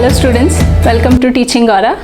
Hello students, welcome to Teaching Aura.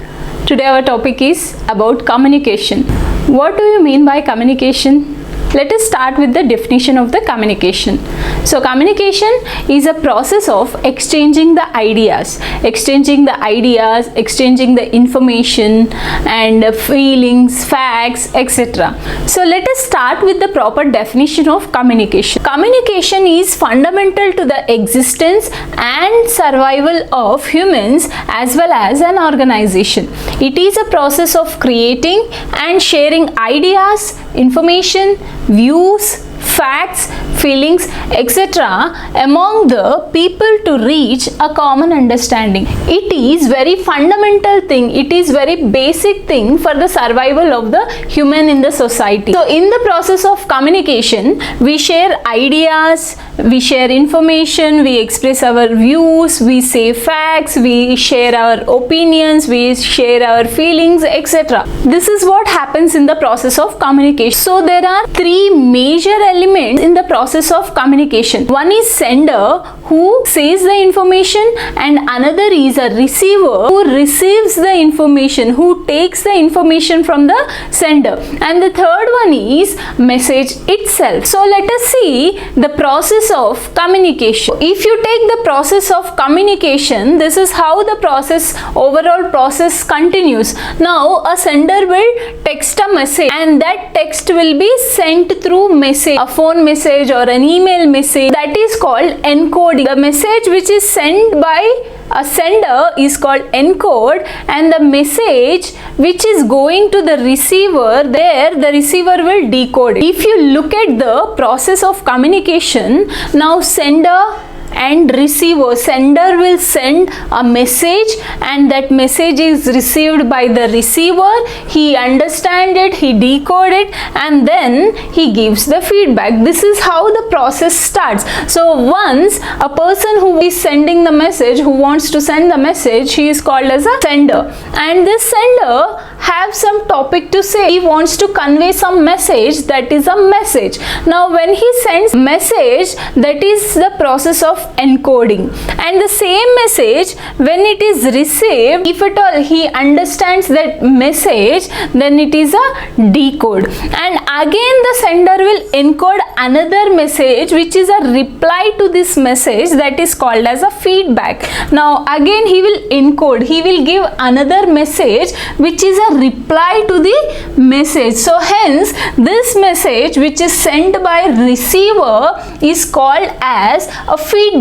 Today our topic is about communication. What do you mean by communication? Let us start with the definition of the communication. So communication is a process of exchanging the ideas, exchanging the information and feelings, facts, etc. So let us start with the proper definition of communication. Communication is fundamental to the existence and survival of humans as well as an organization. It is a process of creating and sharing ideas, information, views, facts, feelings, etc. among the people to reach a common understanding. It is very fundamental thing, it is very basic thing for the survival of the human in the society. So in the process of communication, we share ideas, we share information, we express our views, we say facts, we share our opinions, we share our feelings, etc. This is what happens in the process of communication. So there are three major elements in the process of communication. One is sender, who says the information, and another is a receiver who receives the information, who takes the information from the sender, and the third one is message itself. So let us see the process of communication. If you take the process of communication, this is how the overall process continues. Now a sender will text a message and that text will be sent through message, a phone message or an email message, that is called encoding. The message which is sent by a sender is called encode, and the message which is going to the receiver, there the receiver will decode it. If you look at the process of communication, now sender and receiver, sender will send a message and that message is received by the receiver. He understands it, he decodes it, and then he gives the feedback. This is how the process starts. So once a person who is sending the message, who wants to send the message, he is called as a sender, and this sender have some topic to say. He wants to convey some message, that is a message. Now when he sends message, that is the process of encoding, and the same message when it is received, if at all he understands that message, then it is a decode, and again the sender will encode another message which is a reply to this message, that is called as a feedback. Now again he will encode, he will give another message which is a reply to the message. So hence this message which is sent by receiver is called as a feedback,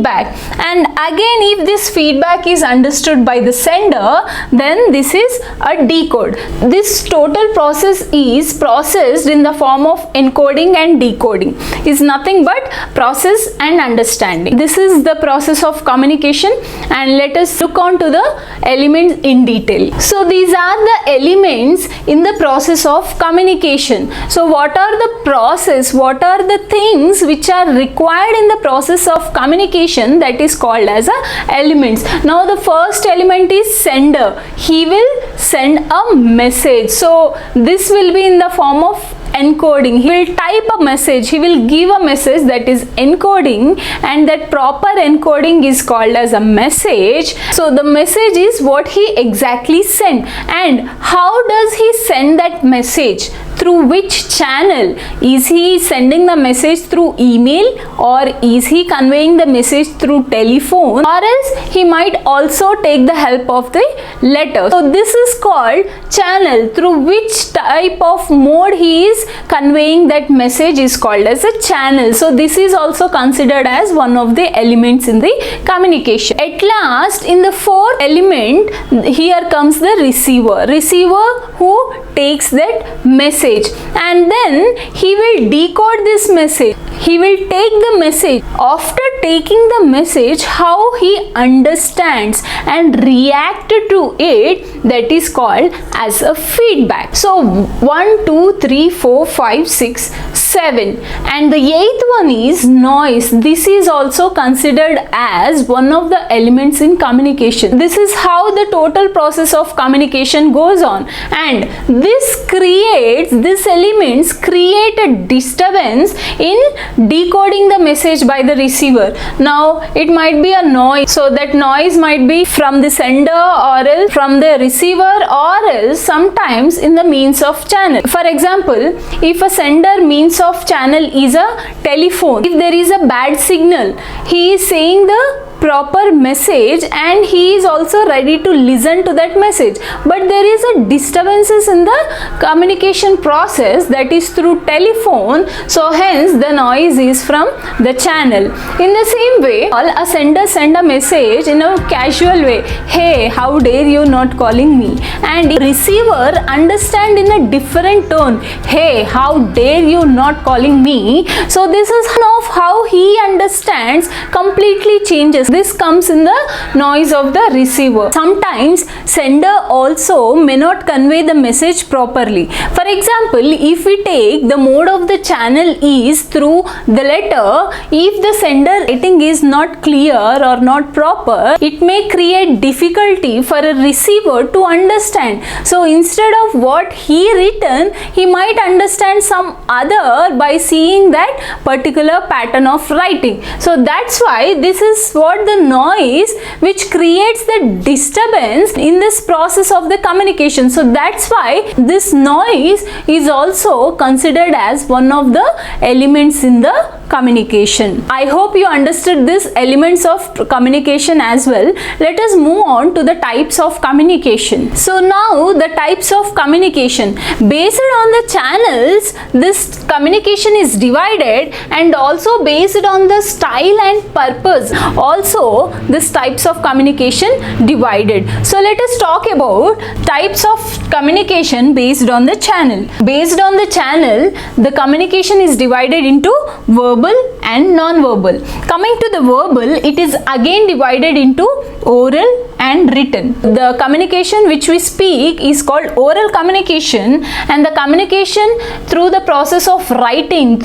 and again if this feedback is understood by the sender, then this is a decode. This total process is processed in the form of encoding and decoding, is nothing but process and understanding. This is the process of communication, and let us look on to the elements in detail. So these are the elements in the process of communication. So what are the process, what are the things which are required in the process of communication, that is called as elements. Now the first element is sender. He will send a message. So this will be in the form of encoding. He will type a message, he will give a message, that is encoding, and that proper encoding is called as a message. So the message is what he exactly sent, and how does he send that message, through which channel. Is he sending the message through email, or is he conveying the message through telephone, or else he might also take the help of the letter. So this is called channel, through which type of mode he is conveying that message is called as a channel. So this is also considered as one of the elements in the communication. At last, in the fourth element, here comes the receiver. Receiver who takes that message, and then he will decode this message. He will take the message. After taking the message, how he understands and react to it, that is called as a feedback. So 1, 2, 3, 4, 5, 6, 7, and the eighth one is noise. This is also considered as one of the elements in communication. This is how the total process of communication goes on, and these elements create a disturbance in decoding the message by the receiver. Now it might be a noise, so that noise might be from the sender or else from the receiver or else sometimes in the means of channel. For example, if a sender means of channel is a telephone, if there is a bad signal, he is saying the proper message and he is also ready to listen to that message, but there is a disturbances in the communication process, that is through telephone, so hence the noise is from the channel. In the same way, a sender send a message in a casual way, hey, how dare you not calling me, and receiver understand in a different tone, hey, how dare you not calling me. So this is of how he understands completely changes. This comes in the noise of the receiver. Sometimes sender also may not convey the message properly. For example, if we take the mode of the channel is through the letter, if the sender writing is not clear or not proper, it may create difficulty for a receiver to understand. So instead of what he written, he might understand some other by seeing that particular pattern of writing. So that's why this is what the noise which creates the disturbance in this process of the communication. So that's why this noise is also considered as one of the elements in the communication. I hope you understood these elements of communication as well. Let us move on to the types of communication. So now the types of communication, based on the channels, this communication is divided, and also based on the style and purpose, also this types of communication divided. So let us talk about types of communication based on the channel. Based on the channel, the communication is divided into verbal and non-verbal. Coming to the verbal, it is again divided into oral and written. The communication which we speak is called oral communication, and the communication through the process of writing,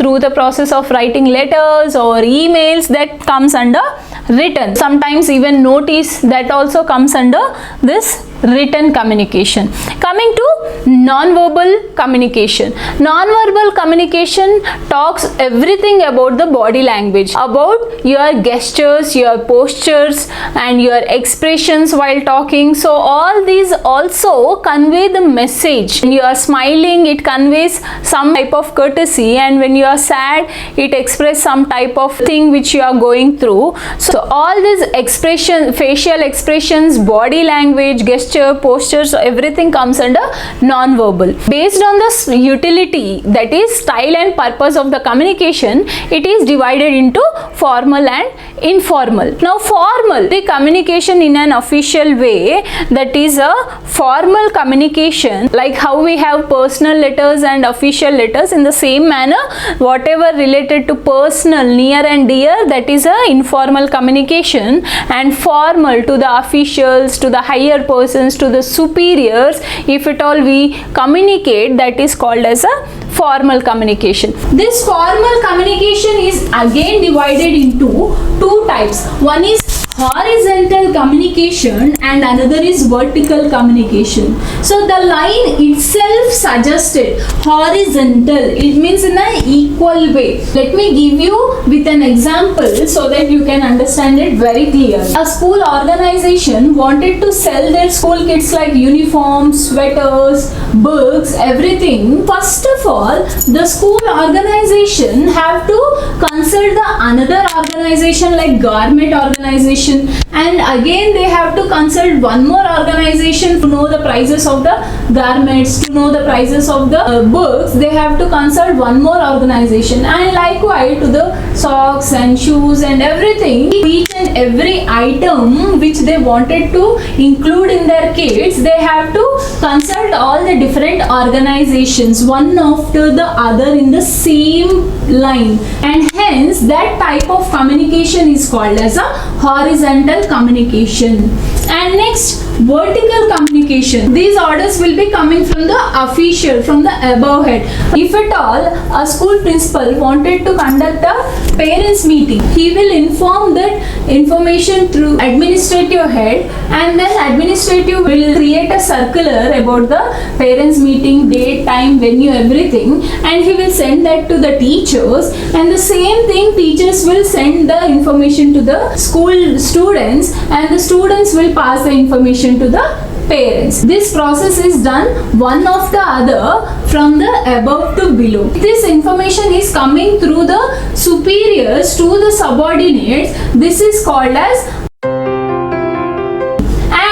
letters or emails, that comes under written. Sometimes even notice, that also comes under this written communication. Coming to non-verbal communication. Non-verbal communication talks everything about the body language, about your gestures, your postures and your expressions while talking. So all these also convey the message. When you are smiling, it conveys some type of courtesy, and when you are sad, it expresses some type of thing which you are going through. So all these expressions, facial expressions, body language, gesture, postures, everything comes under non-verbal. Based on the utility, that is style and purpose of the communication, it is divided into formal and informal. Now formal, the communication in an official way, that is a formal communication, like how we have personal letters and official letters. In the same manner, whatever related to personal, near and dear, that is a informal communication, and formal to the officials, to the higher persons, to the superiors, if at all we communicate, that is called as a formal communication. This formal communication is again divided into two types. One is horizontal communication and another is vertical communication. So the line itself suggested horizontal, it means in an equal way. Let me give you with an example so that you can understand it very clear. A school organization wanted to sell their school kits like uniforms, sweaters, books, everything. First of all, the school organization have to consult the another organization like garment organization, and again they have to consult one more organization to know the prices of the garments, to know the prices of the books. They have to consult one more organization, and likewise to the socks and shoes and everything, each and every item which they wanted to include in their kits, they have to consult all the different organizations one after the other in the same line, and hence that type of communication is called as a horizontal horizontal communication. And next, vertical communication. These orders will be coming from the official, from the above head. If at all a school principal wanted to conduct a parents meeting, he will inform that information through administrative head, and then administrative will create a circular about the parents meeting date, time, venue, everything, and he will send that to the teachers, and the same thing teachers will send the information to the school students, and the students will pass the information to the parents. This process is done one after the other from the above to below. This information is coming through the superiors to the subordinates. This is called as,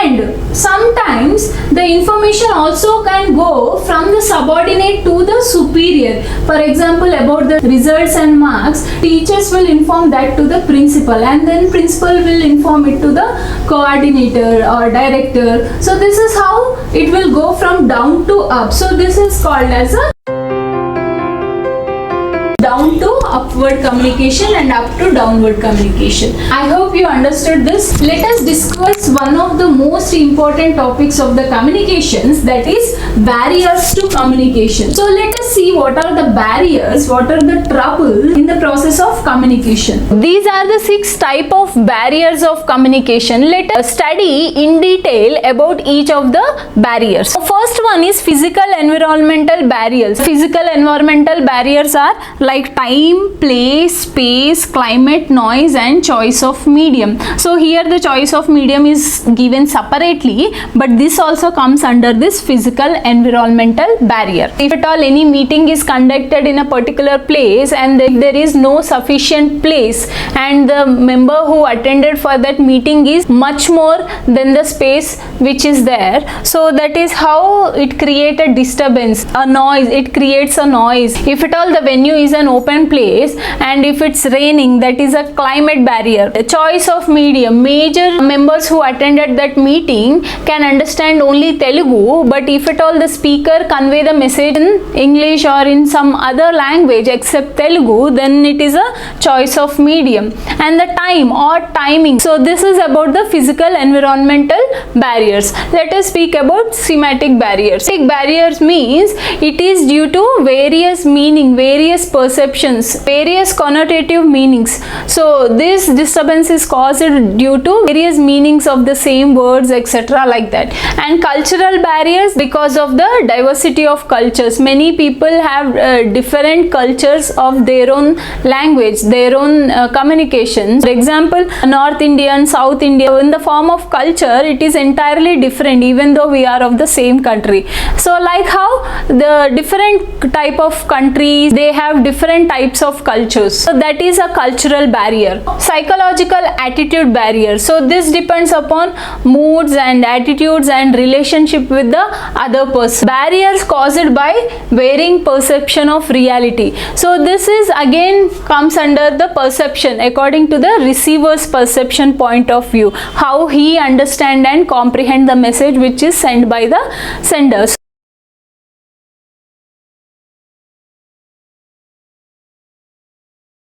and sometimes the information also can go from the subordinate to the superior. For example, about the results and marks, teachers will inform that to the principal, and then principal will inform it to the coordinator or director. So this is how it will go from down to up. So this is called as a down to upward communication and up to downward communication. I hope you understood this. Let us discuss one of the most important topics of the communications, that is barriers to communication. So let us see what are the barriers, what are the trouble in the process of communication. These are the 6 type of barriers of communication. Let us study in detail about each of the barriers. The first one is physical environmental barriers. Physical environmental barriers are like time, place, space, climate, noise, and choice of medium. So here the choice of medium is given separately, but this also comes under this physical environmental barrier. If at all any meeting is conducted in a particular place and there is no sufficient place, and the member who attended for that meeting is much more than the space which is there, so that is how it creates a disturbance, a noise. It creates a noise. If at all the venue is an open place and if it's raining, that is a climate barrier. The choice of medium, major members who attended that meeting can understand only Telugu, but if at all the speaker convey the message in English or in some other language except Telugu, then it is a choice of medium. And the time or timing, so this is about the physical environmental barriers. Let us speak about semantic barriers. Semantic barriers means it is due to various meaning, various perceptions, various connotative meanings. So this disturbance is caused due to various meanings of the same words, etc., like that. And cultural barriers, because of the diversity of cultures. Many people have different cultures of their own language, their own communications. For example, North Indian, South India, in the form of culture, it is entirely different even though we are of the same country. So like how the different type of countries, they have different types of cultures. So that is a cultural barrier. Psychological attitude barrier. So this depends upon moods and attitudes and relationship with the other person. Barriers caused by varying perception of reality. So this is again comes under the perception, according to the receiver's perception point of view, how he understand and comprehend the message which is sent by the senders.